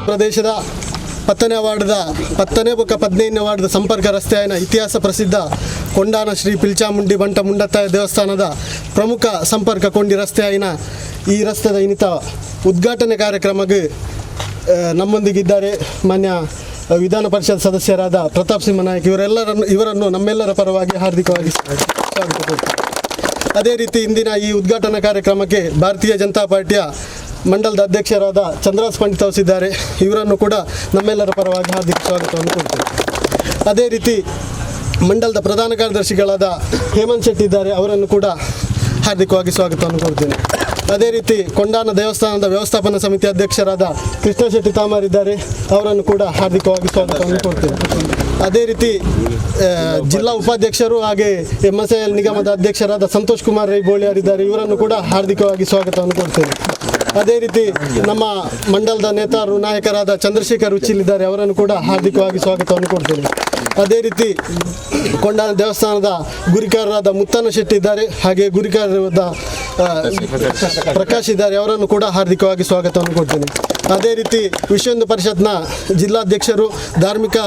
ಪ್ರದೇಶದ 10ನೇ ಬೊಕ್ಕ 15ನೇ ವಾರ್ಡ್ದ ಸಂಪರ್ಕ ರಸ್ತೆಯ ಇತಿಹಾಸ ಪ್ರಸಿದ್ಧ ಕೊಂಡಾನ ಶ್ರೀ ಪಿಲ್ಚಾಮುಂಡಿ ಬಂಟ ಮುಂಡತ್ತಾಯ ದೇವಸ್ಥಾನದ ಪ್ರಮುಖ ಸಂಪರ್ಕ ಕೊಂಡಿ ರಸ್ತೆಯ ಈ ರಸ್ತೆದ ಇನಿತ ಉದ್ಘಾಟನೆ ಕಾರ್ಯಕ್ರಮಕ್ಕೆ ನಮ್ಮೊಂದಿಗಿದ್ದಾರೆ ಮಾನ್ಯ ವಿಧಾನ ಪರಿಷತ್ ಸದಸ್ಯರಾದ ಪ್ರತಾಪ್ ಸಿಂಹ ನಾಯಕ್ ಇವರನ್ನು ನಮ್ಮೆಲ್ಲರ ಪರವಾಗಿ ಹಾರ್ದಿಕವಾಗಿ ಸ್ವಾಗತ. ಅದೇ ರೀತಿ ಇಂದಿನ ಈ ಉದ್ಘಾಟನಾ ಕಾರ್ಯಕ್ರಮಕ್ಕೆ ಭಾರತೀಯ ಜನತಾ ಪಾರ್ಟಿಯ ಮಂಡಲದ ಅಧ್ಯಕ್ಷರಾದ ಚಂದ್ರಾಸ್ ಪಂಡಿತ್ ಅವರಿದ್ದಾರೆ. ಇವರನ್ನು ಕೂಡ ನಮ್ಮೆಲ್ಲರ ಪರವಾಗಿ ಹಾರ್ದಿಕ ಸ್ವಾಗತವನ್ನು ಕೊಡ್ತೇವೆ. ಅದೇ ರೀತಿ ಮಂಡಲದ ಪ್ರಧಾನ ಕಾರ್ಯದರ್ಶಿಗಳಾದ ಹೇಮಂತ್ ಶೆಟ್ಟಿ ಇದ್ದಾರೆ, ಅವರನ್ನು ಕೂಡ ಹಾರ್ದಿಕವಾಗಿ ಸ್ವಾಗತವನ್ನು ಕೊಡ್ತೇನೆ. ಅದೇ ರೀತಿ ಕೊಂಡಾನ ದೇವಸ್ಥಾನದ ವ್ಯವಸ್ಥಾಪನಾ ಸಮಿತಿ ಅಧ್ಯಕ್ಷರಾದ ಕೃಷ್ಣ ಶೆಟ್ಟಿ ತಾಮಾರ್ ಇದ್ದಾರೆ, ಅವರನ್ನು ಕೂಡ ಹಾರ್ದಿಕವಾಗಿ ಸ್ವಾಗತವನ್ನು ಕೊಡ್ತೇವೆ. ಅದೇ ರೀತಿ ಜಿಲ್ಲಾ ಉಪಾಧ್ಯಕ್ಷರು ಹಾಗೆ MSIL ನಿಗಮದ ಅಧ್ಯಕ್ಷರಾದ ಸಂತೋಷ್ ಕುಮಾರ್ ರೈ ಬೋಳಿಯಾರಿದ್ದಾರೆ, ಇವರನ್ನು ಕೂಡ ಹಾರ್ದಿಕವಾಗಿ ಸ್ವಾಗತವನ್ನು ಕೊಡ್ತೇವೆ. ಅದೇ ರೀತಿ ನಮ್ಮ ಮಂಡಲದ ನೇತಾರು ನಾಯಕರಾದ ಚಂದ್ರಶೇಖರ್ ಉಚ್ಚಿಲಿದ್ದಾರೆ, ಅವರನ್ನು ಕೂಡ ಹಾರ್ದಿಕವಾಗಿ ಸ್ವಾಗತವನ್ನು ಕೊಡ್ತೇನೆ. ಅದೇ ರೀತಿ ಕೊಂಡಾನ ದೇವಸ್ಥಾನದ ಗುರಿಕಾರರಾದ ಮುತ್ತಣ್ಣ ಶೆಟ್ಟಿ ಇದ್ದಾರೆ, ಹಾಗೆ ಗುರಿಕಾರರಾದ ಪ್ರಕಾಶ್ ಇದ್ದಾರೆ, ಅವರನ್ನು ಕೂಡ ಹಾರ್ದಿಕವಾಗಿ ಸ್ವಾಗತವನ್ನು ಕೊಡ್ತೇನೆ. ಅದೇ ರೀತಿ ವಿಶ್ವ ಹಿಂದೂ ಪರಿಷತ್ನ ಜಿಲ್ಲಾಧ್ಯಕ್ಷರು ಧಾರ್ಮಿಕ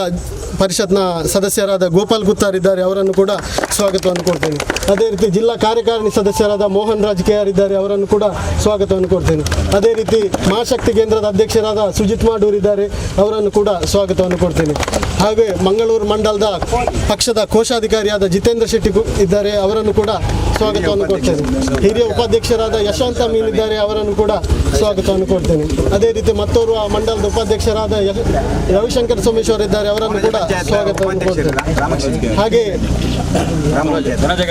ಪರಿಷತ್ನ ಸದಸ್ಯರಾದ ಗೋಪಾಲ್ ಗುತ್ತಾರ್ ಇದ್ದಾರೆ, ಅವರನ್ನು ಕೂಡ ಸ್ವಾಗತವನ್ನು ಕೊಡ್ತೇನೆ. ಅದೇ ರೀತಿ ಜಿಲ್ಲಾ ಕಾರ್ಯಕಾರಿಣಿ ಸದಸ್ಯರಾದ ಮೋಹನ್ ರಾಜ್ KR ಇದ್ದಾರೆ, ಅವರನ್ನು ಕೂಡ ಸ್ವಾಗತವನ್ನು ಕೊಡ್ತೇನೆ. ಅದೇ ರೀತಿ ಮಹಾಶಕ್ತಿ ಕೇಂದ್ರದ ಅಧ್ಯಕ್ಷರಾದ ಸುಜಿತ್ ಮಾಡೂರ್ ಇದ್ದಾರೆ, ಅವರನ್ನು ಕೂಡ ಸ್ವಾಗತವನ್ನು ಕೊಡ್ತೇನೆ. ಹಾಗೆ ಮಂಗಳೂರು ಮಂಡಲದ ಪಕ್ಷದ ಕೋಶಾಧಿಕಾರಿಯಾದ ಜಿತೇಂದ್ರ ಶೆಟ್ಟಿ ಇದ್ದಾರೆ, ಅವರನ್ನು ಕೂಡ ಸ್ವಾಗತವನ್ನು ಕೊಡ್ತೇನೆ. ಹಿರಿಯ ಉಪಾಧ್ಯಕ್ಷರಾದ ಯಶವಂತ ಮೀನ್ ಇದ್ದಾರೆ, ಅವರನ್ನು ಕೂಡ ಸ್ವಾಗತವನ್ನು ಕೊಡ್ತೇನೆ. ಅದೇ ರೀತಿ ಮತ್ತೋರ್ವ ಮಂಡಲದ ಉಪಾಧ್ಯಕ್ಷರಾದ ರವಿಶಂಕರ್ ಸೋಮೇಶ್ವರ್ ಇದ್ದಾರೆ, ಅವರನ್ನು ಕೂಡ ಸ್ವಾಗತವನ್ನು ಕೊಡ್ತೇನೆ. ಹಾಗೆ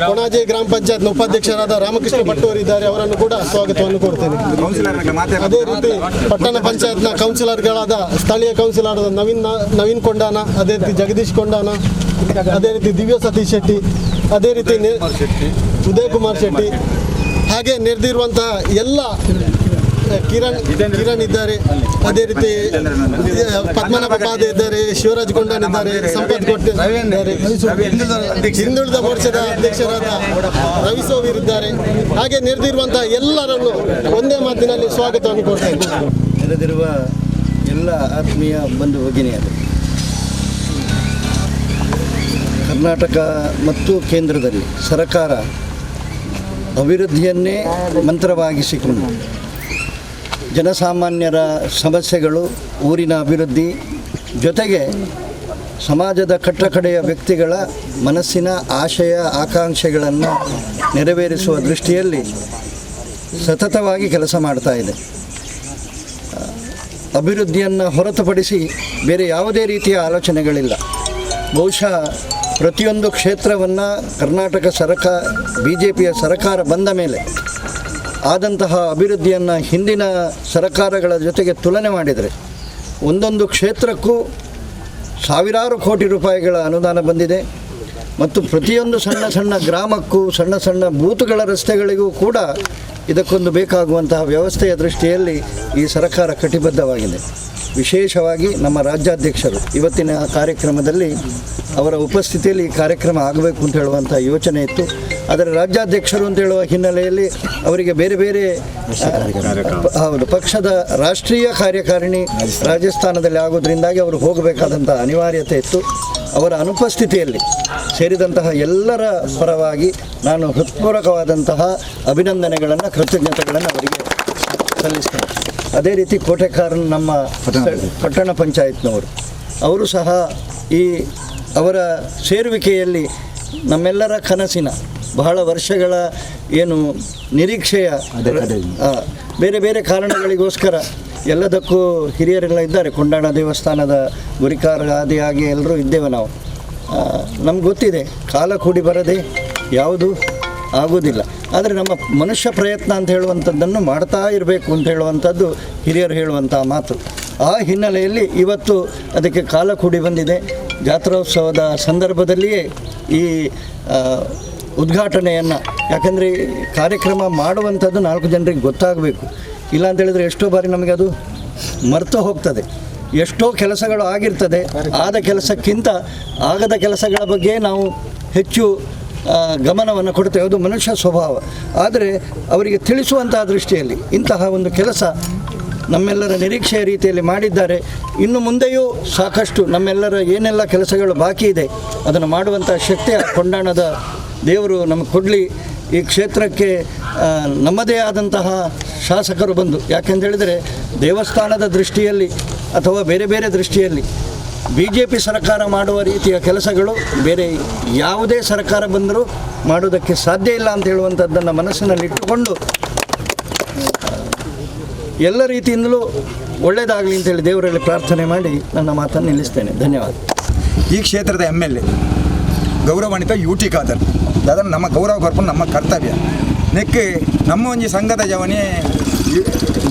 ಕೊಣಾಜೆ ಗ್ರಾಮ ಪಂಚಾಯತ್ನ ಉಪಾಧ್ಯಕ್ಷರಾದ ರಾಮಕೃಷ್ಣ ಭಟ್ಟೋರ್ ಇದ್ದಾರೆ, ಅವರನ್ನು ಕೂಡ ಸ್ವಾಗತವನ್ನು ಕೊಡ್ತೇನೆ. ಅದೇ ರೀತಿ ಪಟ್ಟಣ ಪಂಚಾಯತ್ನ ಕೌನ್ಸಿಲರ್ಗಳಾದ ಸ್ಥಳೀಯ ಕೌನ್ಸಿಲರ್ ನವೀನ್ ಕೊಂಡಾನ, ಅದೇ ರೀತಿ ಜಗದೀಶ್ ಕೊಂಡಾನ, ಅದೇ ರೀತಿ ದಿವ್ಯ ಸತೀಶ್ ಶೆಟ್ಟಿ, ಅದೇ ರೀತಿ ಉದಯ್ ಕುಮಾರ್ ಶೆಟ್ಟಿ, ಹಾಗೆ ನೆರೆದಿರುವಂತಹ ಎಲ್ಲ ಕಿರಣ್ ಇದ್ದಾರೆ, ಅದೇ ರೀತಿ ಪದ್ಮನಾಭ ಪಾದೆ ಇದ್ದಾರೆ, ಶಿವರಾಜ್ ಕೊಂಡಾನ್ ಇದ್ದಾರೆ, ಸಂಪತ್ ಕೊಟ್ಟೆ ಇದ್ದಾರೆ, ಹಿಂದುಳಿದ ಮೋರ್ಚಾದ ಅಧ್ಯಕ್ಷರಾದ ರವಿ ಸೋವೀರ್ ಇದ್ದಾರೆ. ಹಾಗೆ ನೆರೆದಿರುವಂತಹ ಎಲ್ಲರನ್ನು ಒಂದೇ ಮಾತಿನಲ್ಲಿ ಸ್ವಾಗತವನ್ನು ಕೊಡ್ತೇನೆ. ನೆರೆದಿರುವ ಎಲ್ಲ ಆತ್ಮೀಯ ಬಂಧು ಭಗಿನಿಯರು, ಕರ್ನಾಟಕ ಮತ್ತು ಕೇಂದ್ರದಲ್ಲಿ ಸರ್ಕಾರ ಅಭಿವೃದ್ಧಿಯನ್ನೇ ಮಂತ್ರವಾಗಿಸಿಕೊಂಡು ಜನಸಾಮಾನ್ಯರ ಸಮಸ್ಯೆಗಳು, ಊರಿನ ಅಭಿವೃದ್ಧಿ ಜೊತೆಗೆ ಸಮಾಜದ ಕಟ್ಟಕಡೆಯ ವ್ಯಕ್ತಿಗಳ ಮನಸ್ಸಿನ ಆಶಯ ಆಕಾಂಕ್ಷೆಗಳನ್ನು ನೆರವೇರಿಸುವ ದೃಷ್ಟಿಯಲ್ಲಿ ಸತತವಾಗಿ ಕೆಲಸ ಮಾಡ್ತಾ ಇದೆ. ಅಭಿವೃದ್ಧಿಯನ್ನು ಹೊರತುಪಡಿಸಿ ಬೇರೆ ಯಾವುದೇ ರೀತಿಯ ಆಲೋಚನೆಗಳಿಲ್ಲ. ಬಹುಶಃ ಪ್ರತಿಯೊಂದು ಕ್ಷೇತ್ರವನ್ನು ಕರ್ನಾಟಕ BJPಯ ಸರ್ಕಾರ ಬಂದ ಮೇಲೆ ಆದಂತಹ ಅಭಿವೃದ್ಧಿಯನ್ನು ಹಿಂದಿನ ಸರ್ಕಾರಗಳ ಜೊತೆಗೆ ತುಲನೆ ಮಾಡಿದರೆ ಒಂದೊಂದು ಕ್ಷೇತ್ರಕ್ಕೂ ಸಾವಿರಾರು ಕೋಟಿ ರೂಪಾಯಿಗಳ ಅನುದಾನ ಬಂದಿದೆ. ಮತ್ತು ಪ್ರತಿಯೊಂದು ಸಣ್ಣ ಸಣ್ಣ ಗ್ರಾಮಕ್ಕೂ ಸಣ್ಣ ಸಣ್ಣ ಬೂತುಗಳ ರಸ್ತೆಗಳಿಗೂ ಕೂಡ ಇದಕ್ಕೊಂದು ಬೇಕಾಗುವಂತಹ ವ್ಯವಸ್ಥೆಯ ದೃಷ್ಟಿಯಲ್ಲಿ ಈ ಸರ್ಕಾರ ಕಟಿಬದ್ಧವಾಗಿದೆ. ವಿಶೇಷವಾಗಿ ನಮ್ಮ ರಾಜ್ಯಾಧ್ಯಕ್ಷರು ಇವತ್ತಿನ ಕಾರ್ಯಕ್ರಮದಲ್ಲಿ ಅವರ ಉಪಸ್ಥಿತಿಯಲ್ಲಿ ಈ ಕಾರ್ಯಕ್ರಮ ಆಗಬೇಕು ಅಂತ ಹೇಳುವಂಥ ಯೋಚನೆ ಇತ್ತು. ಆದರೆ ರಾಜ್ಯಾಧ್ಯಕ್ಷರು ಅಂತ ಹೇಳುವ ಹಿನ್ನೆಲೆಯಲ್ಲಿ ಅವರಿಗೆ ಬೇರೆ ಬೇರೆ ಹೌದು ಪಕ್ಷದ ರಾಷ್ಟ್ರೀಯ ಕಾರ್ಯಕಾರಿಣಿ ರಾಜಸ್ಥಾನದಲ್ಲಿ ಆಗೋದ್ರಿಂದಾಗಿ ಅವರು ಹೋಗಬೇಕಾದಂಥ ಅನಿವಾರ್ಯತೆ ಇತ್ತು. ಅವರ ಅನುಪಸ್ಥಿತಿಯಲ್ಲಿ ಸೇರಿದಂತಹ ಎಲ್ಲರ ಪರವಾಗಿ ನಾನು ಹೃತ್ಪೂರ್ವಕವಾದಂತಹ ಅಭಿನಂದನೆಗಳನ್ನು ಕೃತಜ್ಞತೆಗಳನ್ನು ಅವರಿಗೆ ಸಲ್ಲಿಸ್ತೇನೆ. ಅದೇ ರೀತಿ ಕೋಟೆಕಾರನ್ ನಮ್ಮ ಪಟ್ಟಣ ಪಂಚಾಯತ್ನವರು ಅವರು ಸಹ ಈ ಅವರ ಸೇರುವಿಕೆಯಲ್ಲಿ ನಮ್ಮೆಲ್ಲರ ಕನಸಿನ ಬಹಳ ವರ್ಷಗಳ ಏನು ನಿರೀಕ್ಷೆಯ ಬೇರೆ ಬೇರೆ ಕಾರಣಗಳಿಗೋಸ್ಕರ ಎಲ್ಲದಕ್ಕೂ ಹಿರಿಯರೆಲ್ಲ ಇದ್ದಾರೆ. ಕೊಂಡಾಣ ದೇವಸ್ಥಾನದ ಗುರಿಕಾರ ಆದಿಯಾಗಿ ಎಲ್ಲರೂ ಇದ್ದೇವೆ ನಾವು. ನಮ್ಗೆ ಗೊತ್ತಿದೆ ಕಾಲ ಕೂಡಿ ಬರದೆ ಯಾವುದು ಆಗೋದಿಲ್ಲ. ಆದರೆ ನಮ್ಮ ಮನುಷ್ಯ ಪ್ರಯತ್ನ ಅಂತ ಹೇಳುವಂಥದ್ದನ್ನು ಮಾಡ್ತಾ ಇರಬೇಕು ಅಂತ ಹೇಳುವಂಥದ್ದು ಹಿರಿಯರು ಹೇಳುವಂಥ ಮಾತು. ಆ ಹಿನ್ನೆಲೆಯಲ್ಲಿ ಇವತ್ತು ಅದಕ್ಕೆ ಕಾಲ ಕೂಡಿ ಬಂದಿದೆ. ಜಾತ್ರೋತ್ಸವದ ಸಂದರ್ಭದಲ್ಲಿಯೇ ಈ ಉದ್ಘಾಟನೆಯನ್ನು, ಯಾಕಂದರೆ ಕಾರ್ಯಕ್ರಮ ಮಾಡುವಂಥದ್ದು 4 ಜನರಿಗೆ ಗೊತ್ತಾಗಬೇಕು. ಇಲ್ಲ ಅಂತೇಳಿದರೆ ಎಷ್ಟೋ ಬಾರಿ ನಮಗೆ ಅದು ಮರೆತು ಹೋಗ್ತದೆ. ಎಷ್ಟೋ ಕೆಲಸಗಳು ಆಗಿರ್ತದೆ, ಆದ ಕೆಲಸಕ್ಕಿಂತ ಆಗದ ಕೆಲಸಗಳ ಬಗ್ಗೆ ನಾವು ಹೆಚ್ಚು ಗಮನವನ್ನು ಕೊಡ್ತೇವೆ. ಅದು ಮನುಷ್ಯ ಸ್ವಭಾವ. ಆದರೆ ಅವರಿಗೆ ತಿಳಿಸುವಂತಹ ದೃಷ್ಟಿಯಲ್ಲಿ ಇಂತಹ ಒಂದು ಕೆಲಸ ನಮ್ಮೆಲ್ಲರ ನಿರೀಕ್ಷೆಯ ರೀತಿಯಲ್ಲಿ ಮಾಡಿದ್ದಾರೆ. ಇನ್ನು ಮುಂದೆಯೂ ಸಾಕಷ್ಟು ನಮ್ಮೆಲ್ಲರ ಏನೆಲ್ಲ ಕೆಲಸಗಳು ಬಾಕಿ ಇದೆ ಅದನ್ನು ಮಾಡುವಂಥ ಶಕ್ತಿಯ ಕೊಂಡಾಣದ ದೇವರು ನಮಗೆ ಕೊಡಲಿ. ಈ ಕ್ಷೇತ್ರಕ್ಕೆ ನಮ್ಮದೇ ಆದಂತಹ ಶಾಸಕರು ಬಂದು, ಯಾಕೆಂತ ಹೇಳಿದರೆ ದೇವಸ್ಥಾನದ ದೃಷ್ಟಿಯಲ್ಲಿ ಅಥವಾ ಬೇರೆ ಬೇರೆ ದೃಷ್ಟಿಯಲ್ಲಿ BJP ಸರ್ಕಾರ ಮಾಡುವ ರೀತಿಯ ಕೆಲಸಗಳು ಬೇರೆ ಯಾವುದೇ ಸರ್ಕಾರ ಬಂದರೂ ಮಾಡೋದಕ್ಕೆ ಸಾಧ್ಯ ಇಲ್ಲ ಅಂತ ಹೇಳುವಂಥದ್ದನ್ನು ಮನಸ್ಸಿನಲ್ಲಿಟ್ಟುಕೊಂಡು ಎಲ್ಲ ರೀತಿಯಿಂದಲೂ ಒಳ್ಳೆಯದಾಗಲಿ ಅಂತೇಳಿ ದೇವರಲ್ಲಿ ಪ್ರಾರ್ಥನೆ ಮಾಡಿ ನನ್ನ ಮಾತನ್ನು ನಿಲ್ಲಿಸ್ತೇನೆ. ಧನ್ಯವಾದ. ಈ ಕ್ಷೇತ್ರದ MLA ಗೌರವಾನ್ವಿತ UT ಖಾದರ್ ದಾದಾ ನಮ್ಮ ಗೌರವ ಕೊರ್ಪು ನಮ್ಮ ಕರ್ತವ್ಯ ನೆಕ್ಕೆ ನಮ್ಮ ಒಂಜಿ ಸಂಘದ ಜವನಿ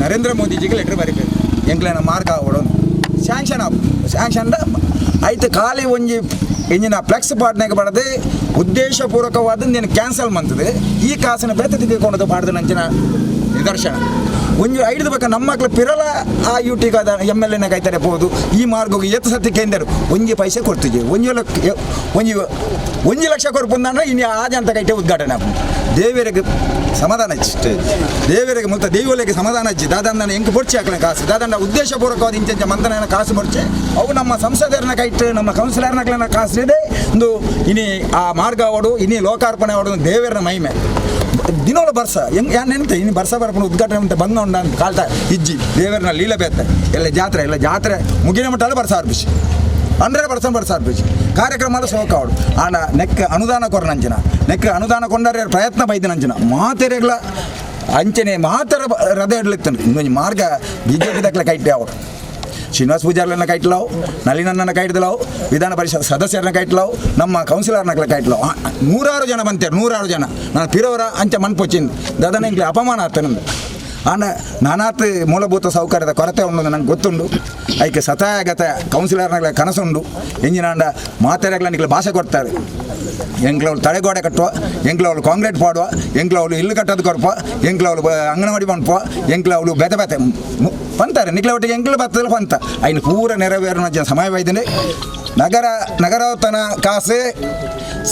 ನರೇಂದ್ರ ಮೋದಿಜಿಗೆ ಲೆಟರ್ ಬರೀಬೇಕು. ಎಂಕ್ಲೆನ ಮಾರ್ಗ ಆವಡೋನು ಸ್ಯಾಂಕ್ಷನ್ ಆಯ್ತು. ಖಾಲಿ ಒಂಜಿ ಇಂಜಿನ ಫ್ಲೆಕ್ಸ್ ಪಾಟ್ನಾಗ ಬಡದೆ ಉದ್ದೇಶಪೂರ್ವಕವಾದ ನೀನು ಕ್ಯಾನ್ಸಲ್ ಮಾಡ್ತದೆ. ಈ ಕಾಸಿನ ಬೆತ್ತ ತೆಗೆದುಕೊಂಡು ಬಾಡ್ದು ನಂಚಿನ ನಿದರ್ಶನ ಒಂಜಿ ಐದು ಬೇಕಾ ನಮ್ಮ ಮಕ್ಳು ಪಿರಲ ಆ UT ಖಾದರ್ MLA ಕಾಯ್ತಾರೆ ಹೋದು ಈ ಮಾರ್ಗಕ್ಕೆ ಎತ್ತು ಸತಿ ಕೇಂದ್ರ ಒಂಜಿ ಪೈಸೆ ಕೊಡ್ತಿದ್ದೆ. ಒಂಜಿ ಲಕ್ಷ ಕೊಡ್ಪುಂದ್ರೆ ಇನ್ನು ಆಜ ಅಂತ ಕೈಟೆ ಉದ್ಘಾಟನೆ ದೇವರಿಗೆ ಸಮಾಧಾನ ಹಚ್ಚಿ ದೇವರಿಗೆ ಮತ್ತು ದೈವಲಿಗೆ ಸಮಾಧಾನ ಹಚ್ಚಿ ದಾದನ್ನ ಹೆಂಗೆ ಬೊಡ್ಚಿ ಹಾಕಲ ಕಾಸು ದಾದನ್ನ ಉದ್ದೇಶಪೂರ್ವಕವಾದ ಇಂಚ ಮಂತನ ಕಾಸು ಬೊಡ್ಚಿ ಅವು ನಮ್ಮ ಸಂಸದರನ್ನ ಕೈಟ್ ನಮ್ಮ ಕೌನ್ಸಿಲರ್ನ ಕಾಸು ಇದೆ ಒಂದು ಇನಿ ಆ ಮಾರ್ಗ ಅವಡು ಇನಿ ಲೋಕಾರ್ಪಣೆ ಅವಡು ದೇವರ ಮಹಿಮೆ ದಿನೋಳು ಬರ್ಸ ಹೆಂಗೆ ನೆನಪು ಇನ್ನು ಬರ್ಸ ಬರ್ಪಣ ಉದ್ಘಾಟನೆ ಅಂತ ಬಂಗ ಉಂಡ ಅಂತ ಕಾಲ್ತಾ ಇಜ್ಜಿ ದೇವರನ್ನ ಲೀಲ ಬೇತ್ತ ಎಲ್ಲ ಜಾತ್ರೆ ಮುಗಿನ ಮಟ್ಟ ಬರ್ಸ ಅರ್ಪಿಸಿ 100% ಬರ್ಸ ಅರ್ಪಿಸಿ ಕಾರ್ಯಕ್ರಮ ಸೋಕ ಅವಡು ಆಂಡ ನೆಕ್ಕ ಅನುದಾನ ಕೊರನಂಚಿನ ನೆಕ್ಕ ಅನುದಾನ ಕೊಂಡರೆ ಪ್ರಯತ್ನ ಬೈದಿನಂಚಿನ ಮಾತೆರೆಗಳ ಅಂಚನೆ ಮಾತರ ರಥ ಇಡ್ಲಿತ್ತು ಇನ್ನೊಂದು ಮಾರ್ಗ BJP ದಕ್ಕಲ ಕೈಟ್ಲೆ ಅವರು ಶ್ರೀನಿವಾಸ ಪೂಜಾರ್ಲನ್ನ ಕೈಟ್ಲಾವು ನಳಿನನ್ನ ಕೈಟ್ದಲಾವು ವಿಧಾನ ಪರಿಷತ್ ಸದಸ್ಯರನ್ನ ಕೈಟ್ಲಾವು ನಮ್ಮ ಕೌನ್ಸಿಲರ್ನ ಕೈಟ್ಲಾವು 100 ಜನ ಬಂತೇರು 100 ಜನ ನಾನು ಪಿರೋರ ಅಂಚೆ ಮನ್ಪೊಚ್ಚಿಂದು ದಾದನ ಇಂಕ್ಲೆ ಅಪಮಾನ ಆಗ್ತಾನಂದು ಆಂಡ ನಾನಾತ್ ಮೂಲಭೂತ ಸೌಕರ್ಯದ ಕೊರತೆ ಉಂಡು ನಂಗೆ ಗೊತ್ತುಂಡು. ಅದಕ್ಕೆ ಸತಾಯಗತ ಕೌನ್ಸಿಲರ್ನಾಗ್ಲ ಕನಸುಂಡು ಎಂಜಿನಾಂಡ ಮಾತಾಡಗ್ಲ ಭಾಷೆ ಕೊಡ್ತಾರೆ. ಎಂಕ್ಲವ್ರು ತಡೆಗೋಡೆ ಕಟ್ಟುವ, ಎಂಕ್ಲವ್ರು ಕಾಂಕ್ರೀಟ್ ಪಾಡುವ, ಎಂಕ್ಲವ್ರು ಇಲ್ಲು ಕಟ್ಟೋದು ಕೊರಪ, ಎಂಕ್ಲವ್ರು ಅಂಗನವಾಡಿ ಮನ್ಪುವ, ಎಂಕ್ಲವ್ರು ಬೆತೆ ಪಂತಾರೆ ನಿಕ್ಲ ಒಟ್ಟಿಗೆ ಎಂಕ್ಲು ಬತ್ತದಲ್ಲಿ ಪಂತ ಐನು ಪೂರ ನೆರವೇರಿನ ಸಮಯ ವೈದ್ಯನೆ ನಗರೋತ್ತನ ಕಾಸೆ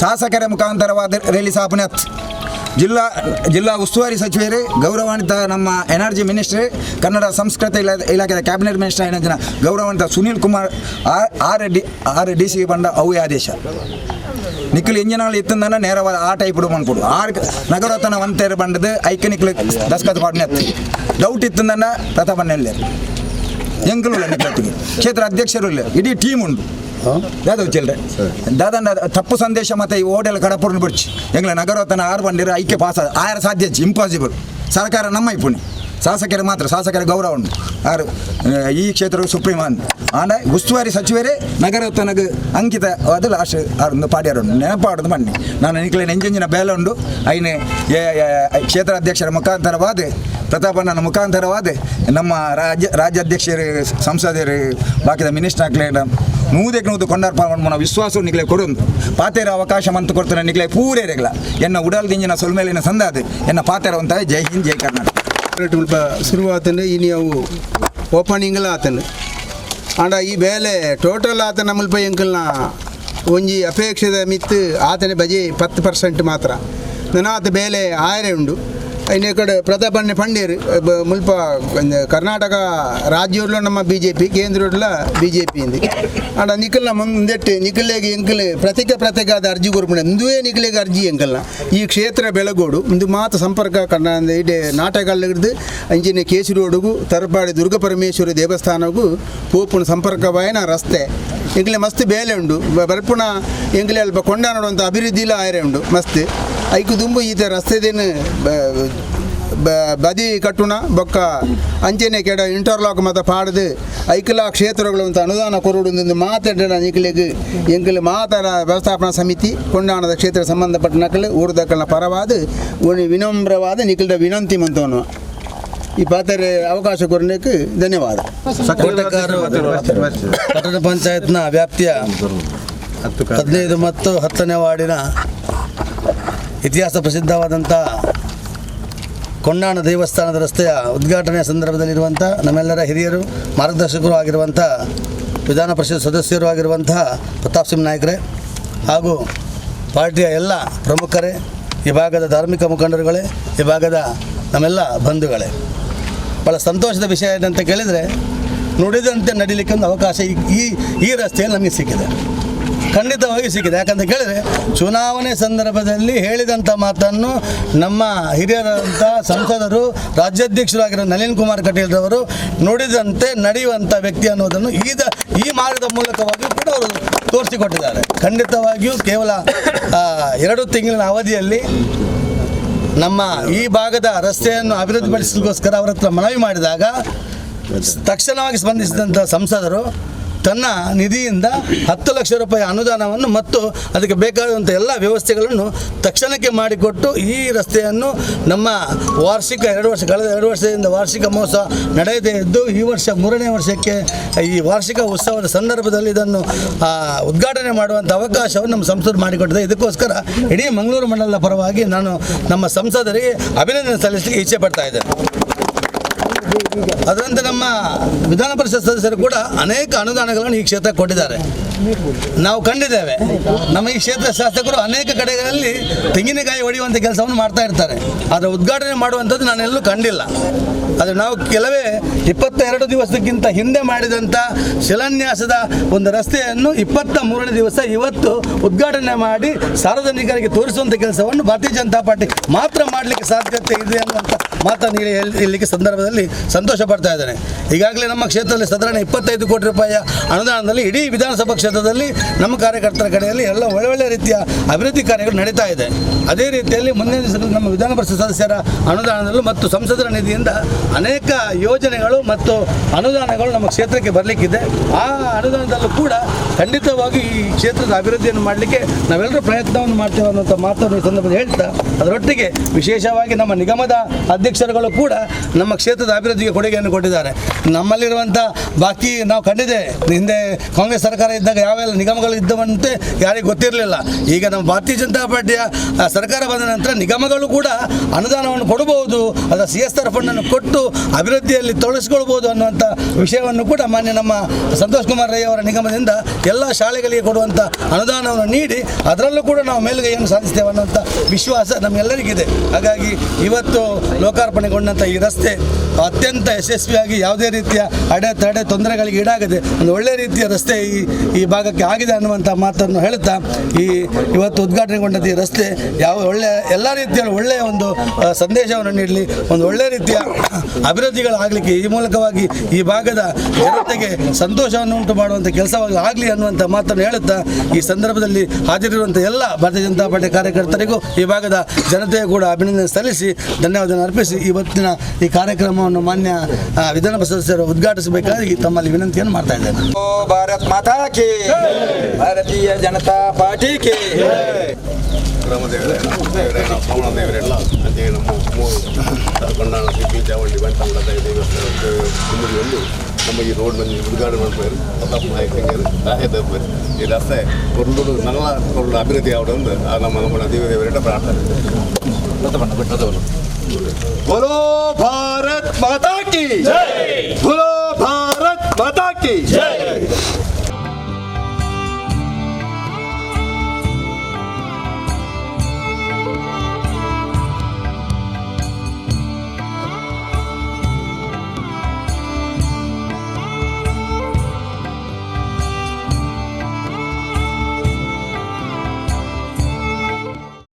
ಶಾಸಕರ ಮುಖಾಂತರವಾದ ರಿಲೀಸ್ ಆಪನೆ ಜಿಲ್ಲಾ ಉಸ್ತುವಾರಿ ಸಚಿವರೇ ಗೌರವಾನ್ವಿತ ನಮ್ಮ ಎನರ್ಜಿ ಮಿನಿಸ್ಟ್ರಿ ಕನ್ನಡ ಸಂಸ್ಕೃತಿ ಇಲಾಖೆಯ ಕ್ಯಾಬಿನೆಟ್ ಮಿನಿಸ್ಟರ್ ಐನ ಗೌರವಾನ್ವಿತ ಸುನೀಲ್ ಕುಮಾರ್ ಆರ್ DC ಬಂದ ಅವು ಆದೇಶ ನಿಕ್ಕಲು ಎಂಜಿನಗಳು ಇತ್ತಂದನ ನೇರವಾದ ಆ ಟೈಪ್ ಮಾಡ್ಕೊಡು ನಗರೋತ್ತನ ಒಂತೇರು ಬಂಡದು ಐಕ ನಿಕ್ಕಲು ದಸ್ಕತ್ ಪಾಡ್ನೆ ಡೌಟ್ ಇತ್ತಂದನ ಪ್ರತಾಪಣ್ಣೆ ಎಂಕಲು ಇಲ್ಲ ನಿಕ್ಕಟ್ಟಿಗೆ ಕ್ಷೇತ್ರ ಅಧ್ಯಕ್ಷರು ಇಲ್ಲ ಇಡೀ ಟೀಮ್ ಉಂಟು ಯಾವ್ದು ಚಿಲ್ಲರೆ ದಾದಂಡ ತಪ್ಪು ಸಂದೇಶ ಮತ್ತು ಈ ಓಟೆಲ್ ಕಡಪುರನ್ನು ಬಿಡ್ಚಿ ಎಂಗ್ಲ ನಗರೋತ್ತನ 6 ಬಂದಿರೋ ಐಕ್ಯ ಪಾಸ್ ಆಯರ ಸಾಧ್ಯ ಇಂಪಾಸಿಬಲ್ ಸರ್ಕಾರ ನಮ್ಮ ಇಪ್ಪುಣಿ ಶಾಸಕರ ಗೌರವ ಉಂಟು ಯಾರು ಈ ಕ್ಷೇತ್ರವು ಸುಪ್ರೀಂ ಆಂಡ ಉಸ್ತುವಾರಿ ಸಚಿವರೇ ನಗರ ತನಗೆ ಅಂಕಿತವಾದ ಲಾಸ್ಟ್ ಒಂದು ಪಾಡ್ಯಾರ ಉಂಟು ನೆನಪಾಡೋದು ಬನ್ನಿ ನಾನು ನಿಕ್ಲೆ ನೆಂಜಿನ ಬೇಲೆ ಉಂಡು ಐನೆ ಕ್ಷೇತ್ರ ಅಧ್ಯಕ್ಷರ ಮುಖಾಂತರವಾದ ಪ್ರತಾಪಣ್ಣನ ಮುಖಾಂತರವಾದ ನಮ್ಮ ರಾಜ್ಯಾಧ್ಯಕ್ಷರು ಸಂಸದರು ಬಾಕಿದ ಮಿನಿಸ್ಟರ್ ಆಗ್ಲೇ ನೂದು ಕೊಂಡಾರ್ಪಣ ವಿಶ್ವಾಸ ನಿಕ್ಲೆ ಕೊಡೊಂದು ಪಾತೆರ ಅವಕಾಶ ಮಂತು ಕೊಡ್ತಾನೆ ನಿಕ್ಲೆ ಪೂರೇ ರೆಗ್ಲ ಎನ್ನ ಉಡಲ್ ದಿಂಜಿನ ಸೊಲ್ಮೇಲಿನ ಸಂದಾದ ಎನ್ನ ಪಾತೆರ ಅಂತ ಜೈ ಹಿಂದ್ ಜೈ ಕರ್ನಾಟಕ ಶುರುವಾತಂದು ಇನಿ ಅವು ಓಪನಿಂಗ್ಲ ಆತನು ಆಂಡ ಈ ಬೇಲೆ ಟೋಟಲ್ ಆತನ ಮುಲ್ಪ ಎಂಕಲ್ನ ಒಂಜಿ ಅಪೇಕ್ಷದ ಮಿತ್ತು ಆತನ ಬಜೆ 10% ಮಾತ್ರ ನನ್ನ ಆತ ಬೇಲೆ ಆಯರೆ ಉಂಡು ಇನ್ನು ಕಡೆ ಪ್ರತಾಪಣ್ಣೆ ಪಂಡೇರು ಮುಲ್ಪ ಕರ್ನಾಟಕ ರಾಜ್ಯೂರ್లో ನಮ್ಮ BJP ಕೇಂದ್ರೂರ್లో BJP ಇಂದು ಆಂಡ ನಿಖಲ್ನ ಮುಂದೆಟ್ಟು ನಿಖಲ್ಲೆಗೆ ಎಂಕಲ್ ಪ್ರತ್ಯೇಕ ಅರ್ಜಿ ಕೊರ್ಪುಂಡು ಇಂದುವೇ ನಿಖಲೆಗೆ ಅರ್ಜಿ ಎಂಕಲ್ನ ಈ ಕ್ಷೇತ್ರ ಬೆಳಗೋಡು ಇಂದು ಮಾತು ಸಂಪರ್ಕ ಕನ್ನಡ ಇಡೆ ನಾಟಕಲ್ಲಿಡ್ದು ಅಂಚಿನ ಕೇಸಿ ರೋಡ್ಗೂ ತರಪಾಡಿ ದುರ್ಗ ಪರಮೇಶ್ವರಿ ದೇವಸ್ಥಾನಗೂ ಪೋಪುನ ಸಂಪರ್ಕವಾಯಿನ ರಸ್ತೆ ಎಂಕಲೆ ಮಸ್ತ್ ಬೇಲೆ ಉಂಡು ಬರ್ಪುಣ ಎಂಕಲೆ ಅಲ್ಪ ಕೊಂಡ ನೋಡುವಂಥ ಅಭಿವೃದ್ಧಿಲ ಆಯ್ರೆ ಉಂಡು ಮಸ್ತ್ ಐಕು ದುಂಬು ಈತ ರಸ್ತೆದೇನು ಬದಿ ಕಟ್ಟುಣ ಬೊಕ್ಕ ಅಂಚೆನೆ ಕೆಡ ಇಂಟರ್ಲಾಕ್ ಮತ ಪಾಡ್ದು ಐಕಲ ಕ್ಷೇತ್ರಗಳು ಅಂತ ಅನುದಾನ ಕೊರುಡು ಮಾತಾಡ ನಿಖಲೆಗೆ ಎಂಕಲ್ ಮಾತಾಡ ವ್ಯವಸ್ಥಾಪನಾ ಸಮಿತಿ ಕೊಂಡಾಣದ ಕ್ಷೇತ್ರ ಸಂಬಂಧಪಟ್ಟ ನಕಲು ಊರ್ದಕ್ಕಲ್ನ ಪರವಾದ ಒಂದು ವಿನಮ್ರವಾದ ನಿಖಲ್ದ ವಿನಂತಿ ಮಂತವನು ಈ ಪಾತ್ರೆ ಅವಕಾಶ ಕೊರಲಿಕ್ಕೆ ಧನ್ಯವಾದ. ಪಟ್ಟಣ ಪಂಚಾಯತ್ನ ವ್ಯಾಪ್ತಿಯ 15 ಮತ್ತು 10ನೇ ವಾರ್ಡಿನ ಇತಿಹಾಸ ಪ್ರಸಿದ್ಧವಾದಂಥ ಕೊಂಡಾಣ ದೇವಸ್ಥಾನದ ರಸ್ತೆಯ ಉದ್ಘಾಟನೆಯ ಸಂದರ್ಭದಲ್ಲಿರುವಂಥ ನಮ್ಮೆಲ್ಲರ ಹಿರಿಯರು ಮಾರ್ಗದರ್ಶಕರು ಆಗಿರುವಂಥ ವಿಧಾನ ಪರಿಷತ್ ಸದಸ್ಯರು ಆಗಿರುವಂತಹ ಪ್ರತಾಪ್ ಸಿಂಗ್ ನಾಯ್ಕರೇ ಹಾಗೂ ಪಾರ್ಟಿಯ ಎಲ್ಲ ಪ್ರಮುಖರೇ, ಈ ಭಾಗದ ಧಾರ್ಮಿಕ ಮುಖಂಡರುಗಳೇ, ಈ ಭಾಗದ ನಮ್ಮೆಲ್ಲ ಬಂಧುಗಳೇ, ಭಾಳ ಸಂತೋಷದ ವಿಷಯ ಏನಂತ ಕೇಳಿದರೆ ನುಡಿದಂತೆ ನಡೀಲಿಕ್ಕೆ ಒಂದು ಅವಕಾಶ ಈ ರಸ್ತೆಯಲ್ಲಿ ನಮಗೆ ಸಿಕ್ಕಿದೆ, ಖಂಡಿತವಾಗಿ ಸಿಕ್ಕಿದೆ. ಯಾಕಂತ ಕೇಳಿದರೆ ಚುನಾವಣೆ ಸಂದರ್ಭದಲ್ಲಿ ಹೇಳಿದಂಥ ಮಾತನ್ನು ನಮ್ಮ ಹಿರಿಯರಂಥ ಸಂಸದರು ರಾಜ್ಯಾಧ್ಯಕ್ಷರಾಗಿರೋ ನಳಿನ್ ಕುಮಾರ್ ಕಟೀಲ್ರವರು ನುಡಿದಂತೆ ನಡೆಯುವಂಥ ವ್ಯಕ್ತಿ ಅನ್ನೋದನ್ನು ಈ ಮಾರ್ಗದ ಮೂಲಕವಾಗಿಯೂ ಕೂಡ ಅವರು ತೋರಿಸಿಕೊಟ್ಟಿದ್ದಾರೆ. ಖಂಡಿತವಾಗಿಯೂ ಕೇವಲ 2 ತಿಂಗಳಿನ ಅವಧಿಯಲ್ಲಿ ನಮ್ಮ ಈ ಭಾಗದ ರಸ್ತೆಯನ್ನು ಅಭಿವೃದ್ಧಿಪಡಿಸಲಿಕ್ಕೋಸ್ಕರ ಅವರ ಹತ್ರ ಮನವಿ ಮಾಡಿದಾಗ ತಕ್ಷಣವಾಗಿ ಸ್ಪಂದಿಸಿದಂಥ ಸಂಸದರು ತನ್ನ ನಿಧಿಯಿಂದ 10 ಲಕ್ಷ ರೂಪಾಯಿ ಅನುದಾನವನ್ನು ಮತ್ತು ಅದಕ್ಕೆ ಬೇಕಾದಂಥ ಎಲ್ಲ ವ್ಯವಸ್ಥೆಗಳನ್ನು ತಕ್ಷಣಕ್ಕೆ ಮಾಡಿಕೊಟ್ಟು ಈ ರಸ್ತೆಯನ್ನು ನಮ್ಮ ವಾರ್ಷಿಕ ಕಳೆದ 2 ವರ್ಷದಿಂದ ವಾರ್ಷಿಕ ಮಹೋತ್ಸವ ನಡೆಯದೇ ಇದ್ದು ಈ ವರ್ಷ 3ನೇ ವರ್ಷಕ್ಕೆ ಈ ವಾರ್ಷಿಕ ಉತ್ಸವದ ಸಂದರ್ಭದಲ್ಲಿ ಇದನ್ನು ಉದ್ಘಾಟನೆ ಮಾಡುವಂಥ ಅವಕಾಶವನ್ನು ನಮ್ಮ ಸಂಸದರು ಮಾಡಿಕೊಟ್ಟಿದೆ. ಇದಕ್ಕೋಸ್ಕರ ಇಡೀ ಮಂಗಳೂರು ಮಂಡಲದ ಪರವಾಗಿ ನಾನು ನಮ್ಮ ಸಂಸದರಿಗೆ ಅಭಿನಂದನೆ ಸಲ್ಲಿಸಲಿಕ್ಕೆ ಇಚ್ಛೆ ಪಡ್ತಾ ಇದ್ದೇನೆ. ಅದರಂತೆ ನಮ್ಮ ವಿಧಾನ ಪರಿಷತ್ ಸದಸ್ಯರು ಕೂಡ ಅನೇಕ ಅನುದಾನಗಳನ್ನು ಈ ಕ್ಷೇತ್ರಕ್ಕೆ ಕೊಟ್ಟಿದ್ದಾರೆ. ನಾವು ಕಂಡಿದ್ದೇವೆ, ನಮ್ಮ ಈ ಕ್ಷೇತ್ರ ಶಾಸಕರು ಅನೇಕ ಕಡೆಗಳಲ್ಲಿ ತೆಂಗಿನಕಾಯಿ ಹೊಡೆಯುವಂಥ ಕೆಲಸವನ್ನು ಮಾಡ್ತಾ ಇರ್ತಾರೆ, ಆದರೆ ಉದ್ಘಾಟನೆ ಮಾಡುವಂಥದ್ದು ನಾನೆಲ್ಲೂ ಕಂಡಿಲ್ಲ. ಆದರೆ ನಾವು ಕೆಲವೇ 22 ದಿವಸಕ್ಕಿಂತ ಹಿಂದೆ ಮಾಡಿದಂಥ ಶಿಲಾನ್ಯಾಸದ ಒಂದು ರಸ್ತೆಯನ್ನು 23ನೇ ದಿವಸ ಇವತ್ತು ಉದ್ಘಾಟನೆ ಮಾಡಿ ಸಾರ್ವಜನಿಕರಿಗೆ ತೋರಿಸುವಂಥ ಕೆಲಸವನ್ನು ಭಾರತೀಯ ಜನತಾ ಪಾರ್ಟಿ ಮಾತ್ರ ಮಾಡಲಿಕ್ಕೆ ಸಾಧ್ಯತೆ ಇದೆ ಅನ್ನುವಂಥ ಮಾತನ್ನು ಹೇಳಲಿಕ್ಕೆ ಸಂದರ್ಭದಲ್ಲಿ ಸಂತೋಷ ಪಡ್ತಾ ಇದ್ದೇನೆ. ಈಗಾಗಲೇ ನಮ್ಮ ಕ್ಷೇತ್ರದಲ್ಲಿ ಸಾಧಾರಣ 25 ಕೋಟಿ ರೂಪಾಯಿಯ ಅನುದಾನದಲ್ಲಿ ಇಡೀ ವಿಧಾನಸಭಾ ಕ್ಷೇತ್ರದಲ್ಲಿ ನಮ್ಮ ಕಾರ್ಯಕರ್ತರ ಕಡೆಯಲ್ಲಿ ಎಲ್ಲ ಒಳ್ಳೆ ರೀತಿಯ ಅಭಿವೃದ್ಧಿ ಕಾರ್ಯಗಳು ನಡೀತಾ ಇದೆ. ಅದೇ ರೀತಿಯಲ್ಲಿ ಮುಂದಿನ ದಿವಸದಲ್ಲಿ ನಮ್ಮ ವಿಧಾನ ಪರಿಷತ್ ಸದಸ್ಯರ ಅನುದಾನದಲ್ಲೂ ಮತ್ತು ಸಂಸದರ ನಿಧಿಯಿಂದ ಅನೇಕ ಯೋಜನೆಗಳು ಮತ್ತು ಅನುದಾನಗಳು ನಮ್ಮ ಕ್ಷೇತ್ರಕ್ಕೆ ಬರಲಿಕ್ಕಿದೆ. ಆ ಅನುದಾನದಲ್ಲೂ ಕೂಡ ಖಂಡಿತವಾಗಿ ಈ ಕ್ಷೇತ್ರದ ಅಭಿವೃದ್ಧಿಯನ್ನು ಮಾಡಲಿಕ್ಕೆ ನಾವೆಲ್ಲರೂ ಪ್ರಯತ್ನವನ್ನು ಮಾಡ್ತೇವೆ ಅನ್ನುವಂಥ ಮಾತನ್ನು ಈ ಸಂದರ್ಭದಲ್ಲಿ ಹೇಳ್ತಾ, ಅದರೊಟ್ಟಿಗೆ ವಿಶೇಷವಾಗಿ ನಮ್ಮ ನಿಗಮದ ಅಧ್ಯಕ್ಷರುಗಳು ಕೂಡ ನಮ್ಮ ಕ್ಷೇತ್ರದ ಅಭಿವೃದ್ಧಿಗೆ ಕೊಡುಗೆಯನ್ನು ಕೊಟ್ಟಿದ್ದಾರೆ. ನಮ್ಮಲ್ಲಿರುವಂಥ ಬಾಕಿ ನಾವು ಕಂಡಿದೆ, ಹಿಂದೆ ಕಾಂಗ್ರೆಸ್ ಸರ್ಕಾರ ಇದ್ದಾಗ ಯಾವೆಲ್ಲ ನಿಗಮಗಳು ಇದ್ದವಂತೆ ಯಾರಿಗೂ ಗೊತ್ತಿರಲಿಲ್ಲ. ಈಗ ನಮ್ಮ ಭಾರತೀಯ ಜನತಾ ಪಾರ್ಟಿಯ ಸರ್ಕಾರ ಬಂದ ನಂತರ ನಿಗಮಗಳು ಕೂಡ ಅನುದಾನವನ್ನು ಕೊಡಬಹುದು, ಅದರ CSR ಫಂಡನ್ನು ಕೊಟ್ಟು ಅಭಿವೃದ್ಧಿಯಲ್ಲಿ ತೊಡಗಿಸ್ಕೊಳ್ಬೋದು ಅನ್ನುವಂಥ ವಿಷಯವನ್ನು ಕೂಡ ಮಾನ್ಯ ನಮ್ಮ ಸಂತೋಷ್ ಕುಮಾರ್ ರೈ ಅವರ ನಿಗಮದಿಂದ ಎಲ್ಲ ಶಾಲೆಗಳಿಗೆ ಕೊಡುವಂಥ ಅನುದಾನವನ್ನು ನೀಡಿ ಅದರಲ್ಲೂ ಕೂಡ ನಾವು ಮೇಲುಗೈಯನ್ನು ಸಾಧಿಸ್ತೇವೆ ಅನ್ನುವಂಥ ವಿಶ್ವಾಸ ನಮ್ಮೆಲ್ಲರಿಗಿದೆ. ಹಾಗಾಗಿ ಇವತ್ತು ಲೋಕಾರ್ಪಣೆಗೊಂಡಂಥ ಈ ರಸ್ತೆ ಅತ್ಯಂತ ಯಶಸ್ವಿಯಾಗಿ ಯಾವುದೇ ರೀತಿಯ ಅಡೆತಡೆ ತೊಂದರೆಗಳಿಗೆ ಈಡಾಗದೆ ಒಂದು ಒಳ್ಳೆಯ ರೀತಿಯ ರಸ್ತೆ ಈ ಭಾಗಕ್ಕೆ ಆಗಿದೆ ಅನ್ನುವಂಥ ಮಾತನ್ನು ಹೇಳುತ್ತಾ, ಇವತ್ತು ಉದ್ಘಾಟನೆಗೊಂಡಂಥ ಈ ರಸ್ತೆ ಎಲ್ಲ ರೀತಿಯಲ್ಲಿ ಒಳ್ಳೆಯ ಒಂದು ಸಂದೇಶವನ್ನು ನೀಡಲಿ, ಒಂದು ಒಳ್ಳೆಯ ರೀತಿಯ ಅಭಿವೃದ್ಧಿಗಳಾಗಲಿಕ್ಕೆ ಈ ಮೂಲಕವಾಗಿ ಈ ಭಾಗದ ಜನತೆಗೆ ಸಂತೋಷವನ್ನು ಉಂಟು ಮಾಡುವಂಥ ಕೆಲಸವಾಗಿ ಆಗಲಿ ಅನ್ನುವಂಥ ಮಾತನ್ನು ಹೇಳುತ್ತಾ, ಈ ಸಂದರ್ಭದಲ್ಲಿ ಹಾಜರಿರುವಂಥ ಎಲ್ಲ ಭಾರತೀಯ ಜನತಾ ಪಾರ್ಟಿ ಕಾರ್ಯಕರ್ತರಿಗೂ ಈ ಭಾಗದ ಜನತೆಯು ಕೂಡ ಅಭಿನಂದನೆ ಸಲ್ಲಿಸಿ ಧನ್ಯವಾದ ಅರ್ಪಿಸಿ ಭಾಗವಹಿಸಿ ಇವತ್ತಿನ ಈ ಕಾರ್ಯಕ್ರಮವನ್ನು ಮಾನ್ಯ ವಿಧಾನಸಭಾ ಸದಸ್ಯರು ಉದ್ಘಾಟಿಸಬೇಕಾಗಿ ತಮ್ಮಲ್ಲಿ ವಿನಂತಿಯನ್ನು ಮಾಡ್ತಾ ಇದ್ದೇನೆ. ಭಾರತ್ ಮಾತಾ ಕಿ, ಭಾರತೀಯ ಜನತಾ ಪಾರ್ಟಿ ಕಿ. ದೇವರೆಲ್ಲ ಅಂತೆಯೇ ನಮ್ಮ ಕೊಂಡಾಣ ಶ್ರೀ ಪಿಲ್ಚಾಮುಂಡಿ ಬಂಟ ಮುಡತಾಯಿ ದೇವಸ್ಥಾನಕ್ಕೆ ಒಂದು ನಮ್ಮ ಈ ರೋಡ್ ಬಂದು ಉದ್ಘಾಟನೆ ಮಾಡ್ತಾರೆ ಪ್ರತಾಪ್ ನಾಯಕ್ ಈ ರಸ್ತೆ ಒಂದು ನಲ್ಲ ಒಂದು ಅಭಿವೃದ್ಧಿ ಆವಡೊಂದು ನಮ್ಮ ದೇವರೆಲ್ಲ ಪ್ರಾರ್ಥನೆ. बोलो भारत माता की जय, बोलो भारत माता की जय.